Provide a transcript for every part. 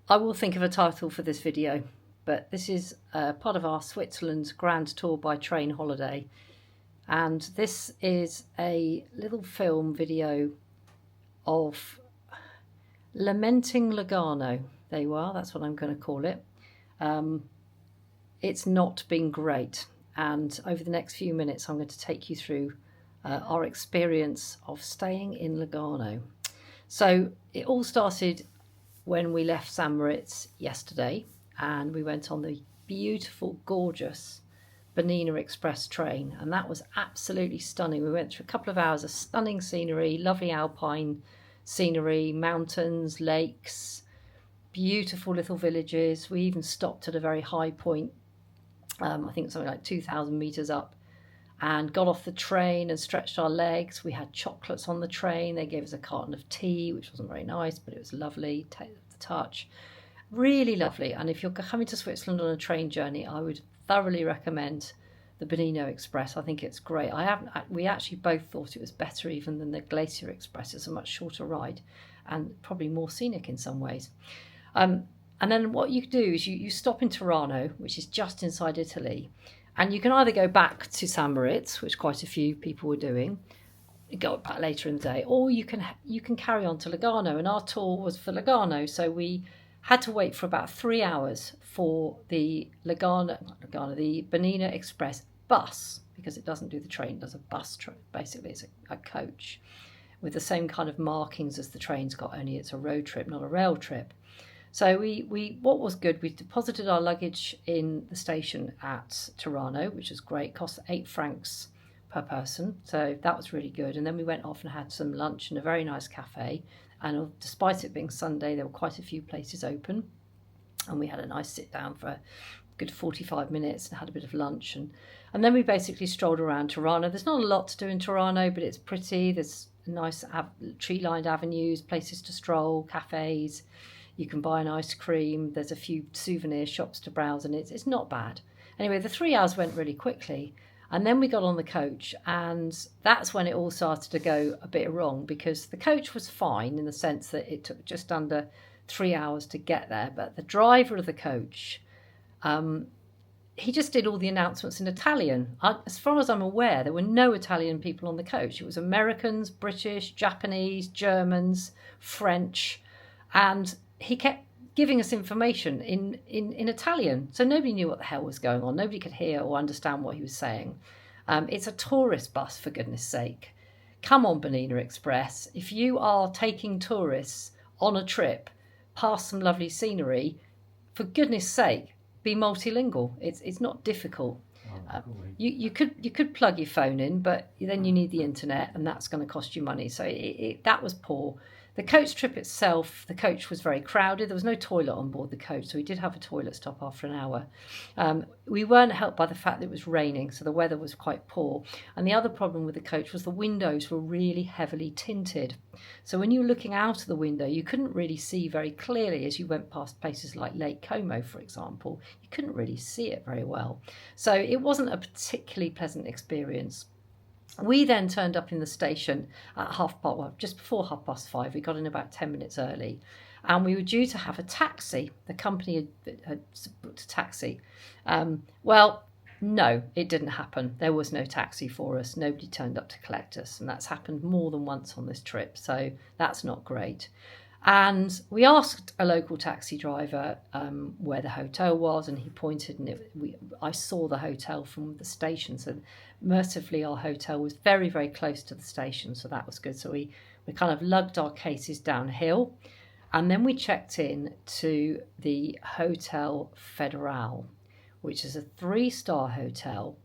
I will think of a title for this video, but this is part of our Switzerland Grand Tour by Train holiday. And this is a little film video of Lamenting Lugano. There you are, that's what I'm going to call it. It's not been great. And over the next few minutes, I'm going to take you through our experience of staying in Lugano. So it all started when we left St Moritz yesterday, and we went on the beautiful, gorgeous Bernina Express train, and that was absolutely stunning. We went through a couple of hours of stunning scenery, lovely alpine scenery, mountains, lakes, beautiful little villages. We even stopped at a very high point, I think something like 2,000 meters up, and got off the train and stretched our legs. We had chocolates on the train. They gave us a carton of tea, which wasn't very nice, but it was lovely to touch. Really lovely. And if you're coming to Switzerland on a train journey, I would thoroughly recommend the Bernina Express. I think it's great. We actually both thought it was better even than the Glacier Express. It's a much shorter ride and probably more scenic in some ways. And then what you do is you stop in Tirano, which is just inside Italy. And you can either go back to St Moritz, which quite a few people were doing, go back later in the day, or you can carry on to Lugano. And our tour was for Lugano, so we had to wait for about 3 hours for the the Bernina Express bus, because it doesn't do the train, it does a bus trip. Basically, it's a coach with the same kind of markings as the train's got, only it's a road trip, not a rail trip. So what was good, we deposited our luggage in the station at Tirano, which was great, cost 8 francs per person. So that was really good. And then we went off and had some lunch in a very nice cafe. And despite it being Sunday, there were quite a few places open. And we had a nice sit down for a good 45 minutes and had a bit of lunch. And then we basically strolled around Tirano. There's not a lot to do in Tirano, but it's pretty. There's nice tree-lined avenues, places to stroll, cafes. You can buy an ice cream. There's a few souvenir shops to browse, and it's not bad. Anyway, the 3 hours went really quickly. And then we got on the coach, and that's when it all started to go a bit wrong, because the coach was fine in the sense that it took just under 3 hours to get there. But the driver of the coach, he just did all the announcements in Italian. As far as I'm aware, there were no Italian people on the coach. It was Americans, British, Japanese, Germans, French, and he kept giving us information in Italian. So nobody knew what the hell was going on. Nobody could hear or understand what he was saying. It's a tourist bus, for goodness sake. Come on, Bernina Express. If you are taking tourists on a trip past some lovely scenery, for goodness sake, be multilingual. It's not difficult. You could plug your phone in, but then you need the internet, and that's going to cost you money. So that was poor. The coach trip itself, the coach was very crowded. There was no toilet on board the coach, so we did have a toilet stop after an hour. We weren't helped by the fact that it was raining, so the weather was quite poor. And the other problem with the coach was the windows were really heavily tinted. So when you were looking out of the window, you couldn't really see very clearly as you went past places like Lake Como, for example. You couldn't really see it very well. So it wasn't a particularly pleasant experience. We then turned up in the station at just before 5:30. We got in about 10 minutes early, and we were due to have a taxi. The company had booked a taxi. Well, no, it didn't happen. There was no taxi for us. Nobody turned up to collect us, and that's happened more than once on this trip, so that's not great. And we asked a local taxi driver where the hotel was, and he pointed, and I saw the hotel from the station. So mercifully, our hotel was very, very close to the station, so that was good. So we kind of lugged our cases downhill, and then we checked in to the Hotel Federale, which is a 3-star hotel.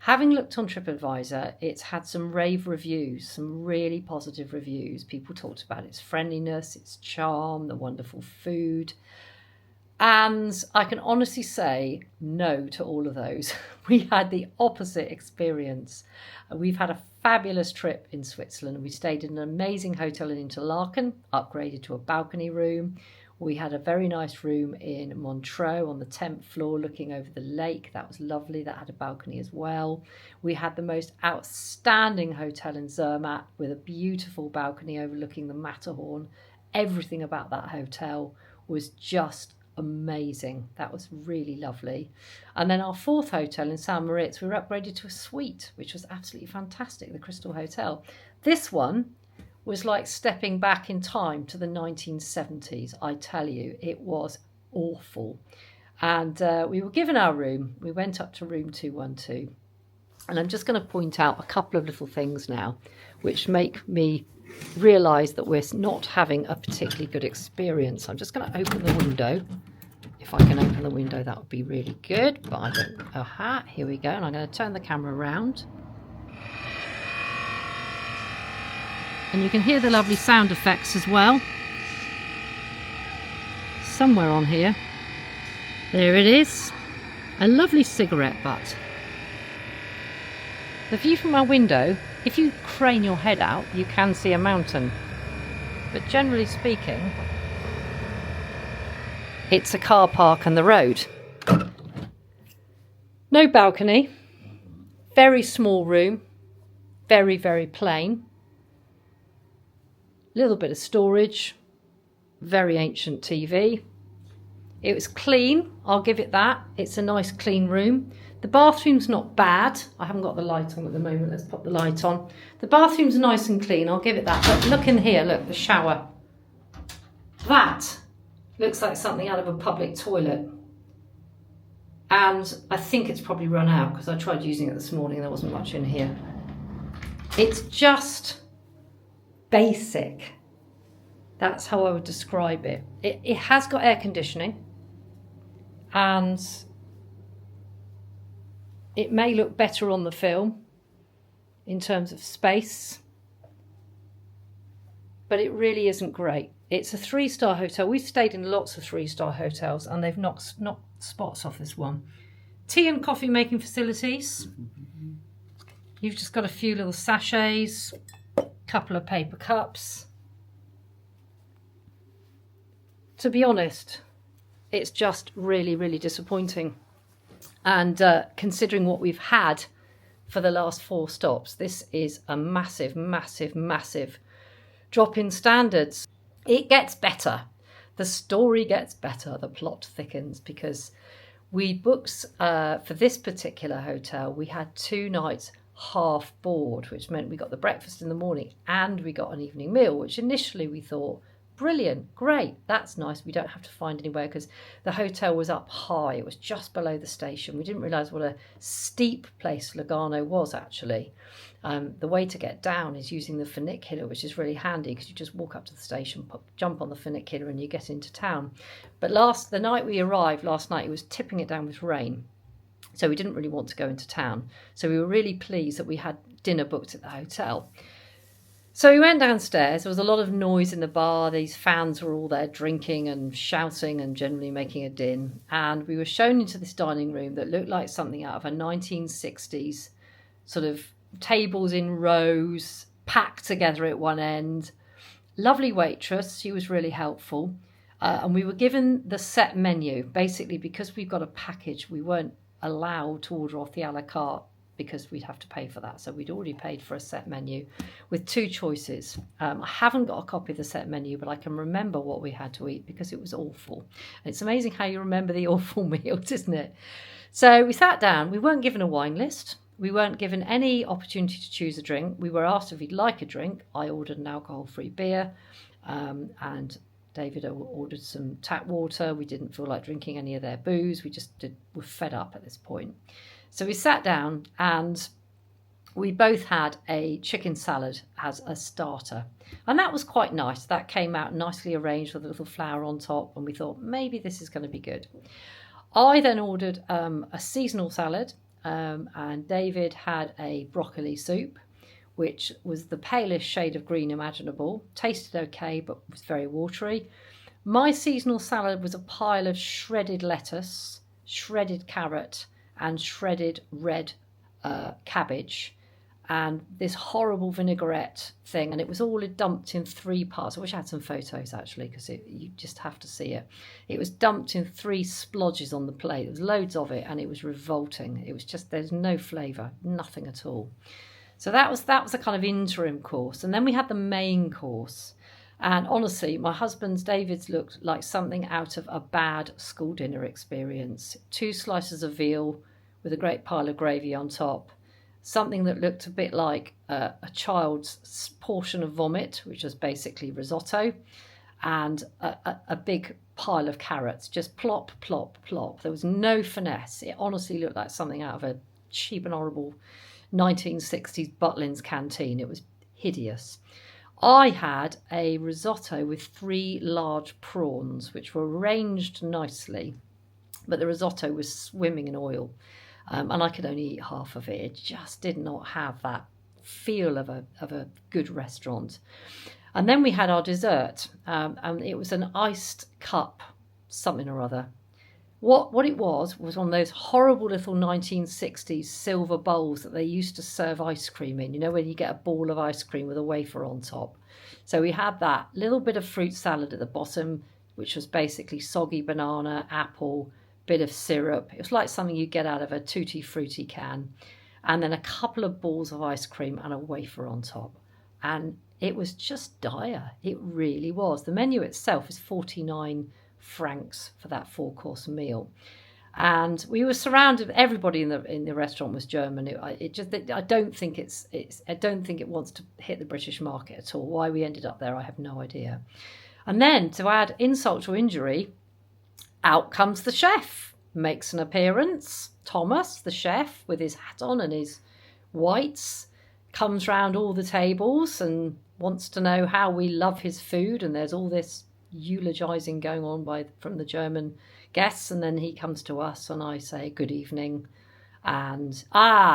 Having looked on TripAdvisor, it's had some rave reviews, some really positive reviews. People talked about its friendliness, its charm, the wonderful food. And I can honestly say no to all of those. We had the opposite experience. We've had a fabulous trip in Switzerland. We stayed in an amazing hotel in Interlaken, upgraded to a balcony room. We had a very nice room in Montreux on the 10th floor looking over the lake. That was lovely. That had a balcony as well. We had the most outstanding hotel in Zermatt with a beautiful balcony overlooking the Matterhorn. Everything about that hotel was just amazing. That was really lovely. And then our fourth hotel in St. Moritz, we were upgraded to a suite, which was absolutely fantastic, the Crystal Hotel. This one was like stepping back in time to the 1970s. I tell you, it was awful. And we were given our room. We went up to room 212. And I'm just going to point out a couple of little things now, which make me realise that we're not having a particularly good experience. I'm just going to open the window. If I can open the window, that would be really good. But I don't. Aha, here we go. And I'm going to turn the camera around. And you can hear the lovely sound effects as well. Somewhere on here. There it is. A lovely cigarette butt. The view from our window, if you crane your head out, you can see a mountain. But generally speaking, it's a car park and the road. No balcony. Very small room. Very, very plain. Little bit of storage. Very ancient TV. It was clean, I'll give it that. It's a nice clean room. The bathroom's not bad. I haven't got the light on at the moment. Let's pop the light on. The bathroom's nice and clean, I'll give it that. But look in here, look, the shower. That looks like something out of a public toilet. And I think it's probably run out because I tried using it this morning. There wasn't much in here. It's just basic. That's how I would describe it. It has got air conditioning. And it may look better on the film in terms of space, but it really isn't great. It's a 3-star hotel. We've stayed in lots of 3-star hotels and they've knocked spots off this one. Tea and coffee making facilities. You've just got a few little sachets, a couple of paper cups. To be honest, it's just really, really disappointing. And considering what we've had for the last 4 stops, this is a massive, massive, massive drop in standards. It gets better. The story gets better. The plot thickens because we booked for this particular hotel. We had 2 nights half board, which meant we got the breakfast in the morning and we got an evening meal, which initially we thought, brilliant, great, that's nice. We don't have to find anywhere because the hotel was up high. It was just below the station. We didn't realise what a steep place Lugano was actually. The way to get down is using the funicular, which is really handy because you just walk up to the station, jump on the funicular and you get into town. But the night we arrived last night, it was tipping it down with rain. So we didn't really want to go into town. So we were really pleased that we had dinner booked at the hotel. So we went downstairs. There was a lot of noise in the bar. These fans were all there drinking and shouting and generally making a din. And we were shown into this dining room that looked like something out of a 1960s sort of tables in rows, packed together at one end. Lovely waitress. She was really helpful. And we were given the set menu. Basically, because we've got a package, we weren't allowed to order off the a la carte because we'd have to pay for that. So we'd already paid for a set menu with 2 choices. I haven't got a copy of the set menu, but I can remember what we had to eat because it was awful. And it's amazing how you remember the awful meals, isn't it? So we sat down. We weren't given a wine list. We weren't given any opportunity to choose a drink. We were asked if we'd like a drink. I ordered an alcohol-free beer and David ordered some tap water. We didn't feel like drinking any of their booze. We just were fed up at this point. So we sat down and we both had a chicken salad as a starter. And that was quite nice. That came out nicely arranged with a little flower on top. And we thought, maybe this is going to be good. I then ordered a seasonal salad. And David had a broccoli soup, which was the palest shade of green imaginable. Tasted okay, but was very watery. My seasonal salad was a pile of shredded lettuce, shredded carrot, and shredded red cabbage, and this horrible vinaigrette thing, and it was all dumped in 3 parts. I wish I had some photos actually, because you just have to see it. It was dumped in 3 splodges on the plate. There was loads of it, and it was revolting. It was just, there's no flavour, nothing at all. So that was a kind of interim course, and then we had the main course, And honestly, my husband's David's looked like something out of a bad school dinner experience. 2 slices of veal with a great pile of gravy on top. Something that looked a bit like a child's portion of vomit, which was basically risotto, and a big pile of carrots. Just plop, plop, plop. There was no finesse. It honestly looked like something out of a cheap and horrible 1960s Butlins canteen. It was hideous. I had a risotto with 3 large prawns, which were arranged nicely, but the risotto was swimming in oil, and I could only eat half of it. It just did not have that feel of a good restaurant. And then we had our dessert, and it was an iced cup, something or other. What it was one of those horrible little 1960s silver bowls that they used to serve ice cream in, you know, when you get a ball of ice cream with a wafer on top. So we had that little bit of fruit salad at the bottom, which was basically soggy banana, apple, bit of syrup. It was like something you get out of a tutti frutti can. And then a couple of balls of ice cream and a wafer on top. And it was just dire. It really was. The menu itself is 49 francs for that 4-course meal, and we were surrounded. Everybody in the restaurant was German. I don't think it wants to hit the British market at all. Why we ended up there, I have no idea. And then to add insult to injury, out comes the chef, makes an appearance. Thomas, the chef, with his hat on and his whites, comes round all the tables and wants to know how we love his food, and there's all this eulogizing going on from the German guests, and then he comes to us and I say good evening, and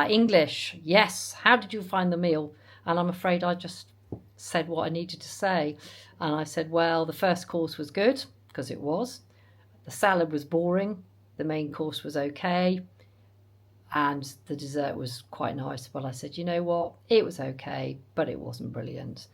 English, yes, how did you find the meal? And I'm afraid I just said what I needed to say, and I said, well, the first course was good, because it was. The salad was boring, the main course was okay, and the dessert was quite nice. But I said, you know what, it was okay, but it wasn't brilliant.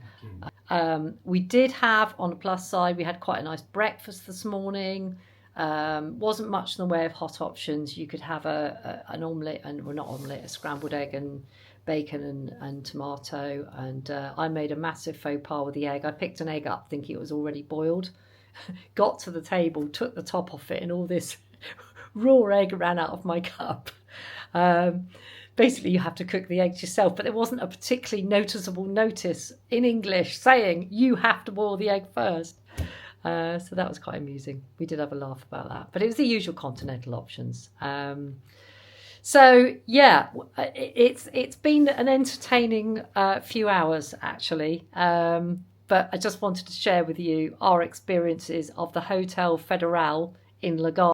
We did have, on the plus side, we had quite a nice breakfast this morning. Wasn't much in the way of hot options. You could have an omelette, a scrambled egg and bacon and tomato. And I made a massive faux pas with the egg. I picked an egg up thinking it was already boiled. Got to the table, took the top off it, and all this raw egg ran out of my cup. Basically, you have to cook the eggs yourself, but there wasn't a particularly noticeable notice in English saying you have to boil the egg first. So that was quite amusing. We did have a laugh about that, but it was the usual continental options. So yeah, it's been an entertaining few hours actually. But I just wanted to share with you our experiences of the Hotel Federale in Lugano.